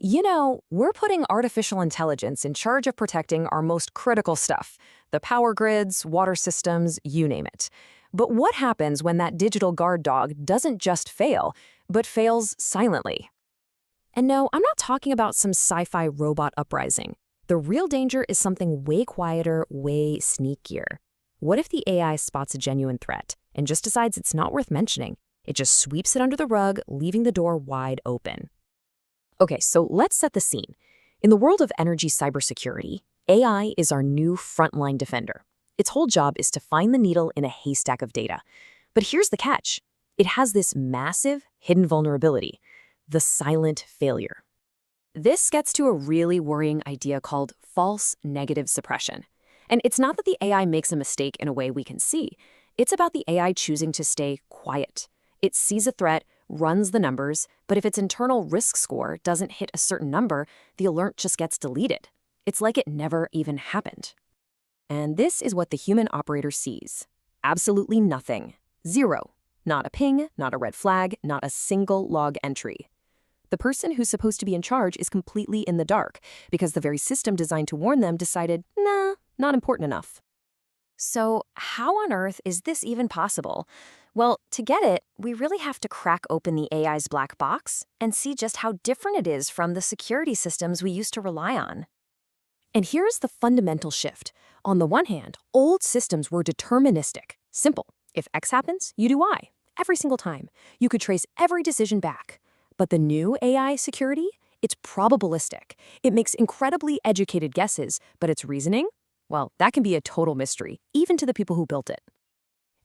We're putting artificial intelligence in charge of protecting our most critical stuff, the power grids, water systems, you name it. But what happens when that digital guard dog doesn't just fail, but fails silently? And no, I'm not talking about some sci-fi robot uprising. The real danger is something way quieter, way sneakier. What if the AI spots a genuine threat and just decides it's not worth mentioning? It just sweeps it under the rug, leaving the door wide open. Okay, so let's set the scene. In the world of energy cybersecurity, AI is our new frontline defender. Its whole job is to find the needle in a haystack of data. But here's the catch. It has this massive, hidden vulnerability, the silent failure. This gets to a really worrying idea called false negative suppression. And it's not that the AI makes a mistake in a way we can see. It's about the AI choosing to stay quiet. It sees a threat, runs the numbers, but if its internal risk score doesn't hit a certain number, the alert just gets deleted. It's like it never even happened. And this is what the human operator sees. Absolutely nothing. Zero. Not a ping, not a red flag, not a single log entry. The person who's supposed to be in charge is completely in the dark because the very system designed to warn them decided, nah, not important enough. So how on earth is this even possible? Well, to get it, we really have to crack open the AI's black box and see just how different it is from the security systems we used to rely on. And here's the fundamental shift. On the one hand, old systems were deterministic. Simple. If X happens, you do Y. Every single time. You could trace every decision back. But the new AI security, it's probabilistic. It makes incredibly educated guesses, but its reasoning? Well, that can be a total mystery, even to the people who built it.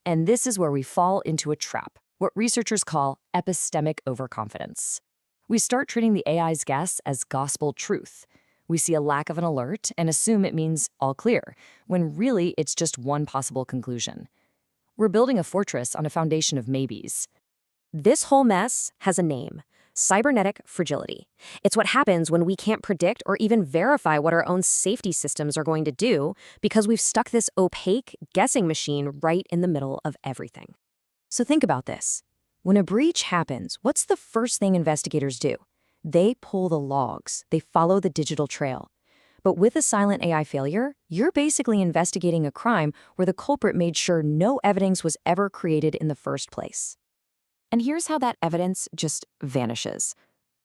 And this is where we fall into a trap, what researchers call epistemic overconfidence. We start treating the AI's guess as gospel truth. We see a lack of an alert and assume it means all clear, when really it's just one possible conclusion. We're building a fortress on a foundation of maybes. This whole mess has a name: cybernetic fragility. It's what happens when we can't predict or even verify what our own safety systems are going to do because we've stuck this opaque guessing machine right in the middle of everything. So think about this. When a breach happens, what's the first thing investigators do? They pull the logs. They follow the digital trail. But with a silent AI failure, you're basically investigating a crime where the culprit made sure no evidence was ever created in the first place. And here's how that evidence just vanishes.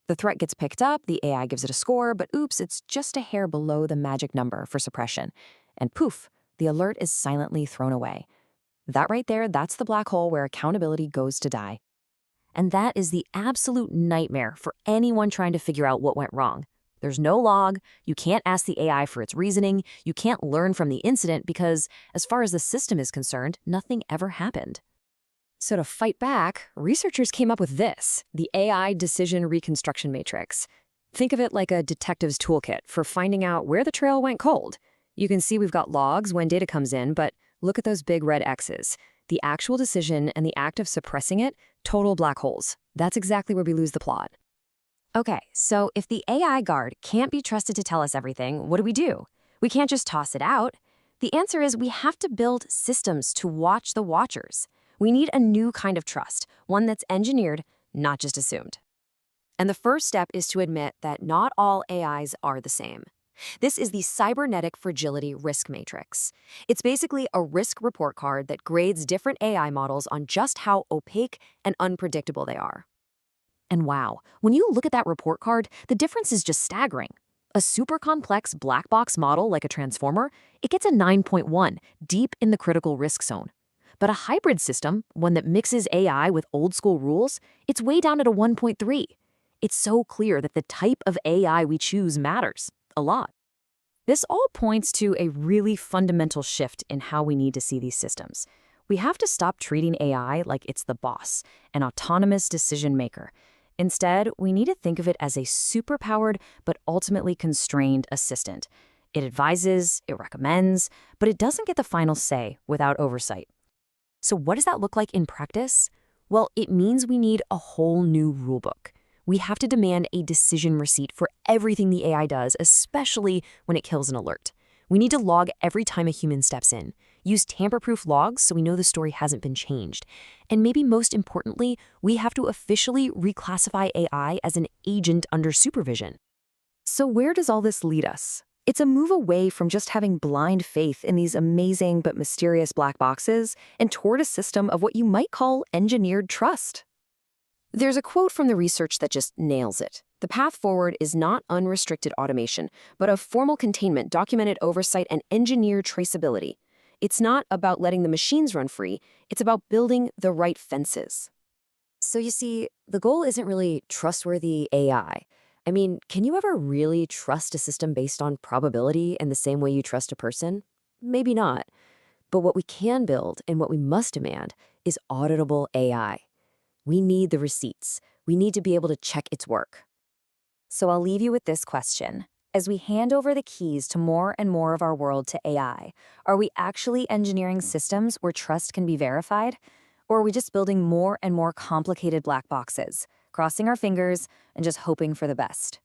The threat gets picked up, the AI gives it a score, but oops, it's just a hair below the magic number for suppression. And poof, the alert is silently thrown away. That right there, that's the black hole where accountability goes to die. And that is the absolute nightmare for anyone trying to figure out what went wrong. There's no log, you can't ask the AI for its reasoning, you can't learn from the incident because, as far as the system is concerned, nothing ever happened. So to fight back, researchers came up with this, the AI Decision Reconstruction Matrix. Think of it like a detective's toolkit for finding out where the trail went cold. You can see we've got logs when data comes in, but look at those big red X's. The actual decision and the act of suppressing it, total black holes. That's exactly where we lose the plot. Okay, so if the AI guard can't be trusted to tell us everything, what do? We can't just toss it out. The answer is we have to build systems to watch the watchers. We need a new kind of trust, one that's engineered, not just assumed. And the first step is to admit that not all AIs are the same. This is the cybernetic fragility risk matrix. It's basically a risk report card that grades different AI models on just how opaque and unpredictable they are. And wow, when you look at that report card, the difference is just staggering. A super complex black box model like a transformer, it gets a 9.1, deep in the critical risk zone. But a hybrid system, one that mixes AI with old school rules, it's way down at a 1.3. It's so clear that the type of AI we choose matters a lot. This all points to a really fundamental shift in how we need to see these systems. We have to stop treating AI like it's the boss, an autonomous decision maker. Instead, we need to think of it as a superpowered but ultimately constrained assistant. It advises, it recommends, but it doesn't get the final say without oversight. So what does that look like in practice? Well, it means we need a whole new rulebook. We have to demand a decision receipt for everything the AI does, especially when it kills an alert. We need to log every time a human steps in. Use tamper-proof logs so we know the story hasn't been changed. And maybe most importantly, we have to officially reclassify AI as an agent under supervision. So where does all this lead us? It's a move away from just having blind faith in these amazing but mysterious black boxes and toward a system of what you might call engineered trust. There's a quote from the research that just nails it. The path forward is not unrestricted automation, but of formal containment, documented oversight, and engineered traceability. It's not about letting the machines run free, it's about building the right fences. So you see, the goal isn't really trustworthy AI. I mean, can you ever really trust a system based on probability in the same way you trust a person? Maybe not. But what we can build and what we must demand is auditable AI. We need the receipts. We need to be able to check its work. So I'll leave you with this question. As we hand over the keys to more and more of our world to AI, are we actually engineering systems where trust can be verified? Or are we just building more and more complicated black boxes, crossing our fingers and just hoping for the best?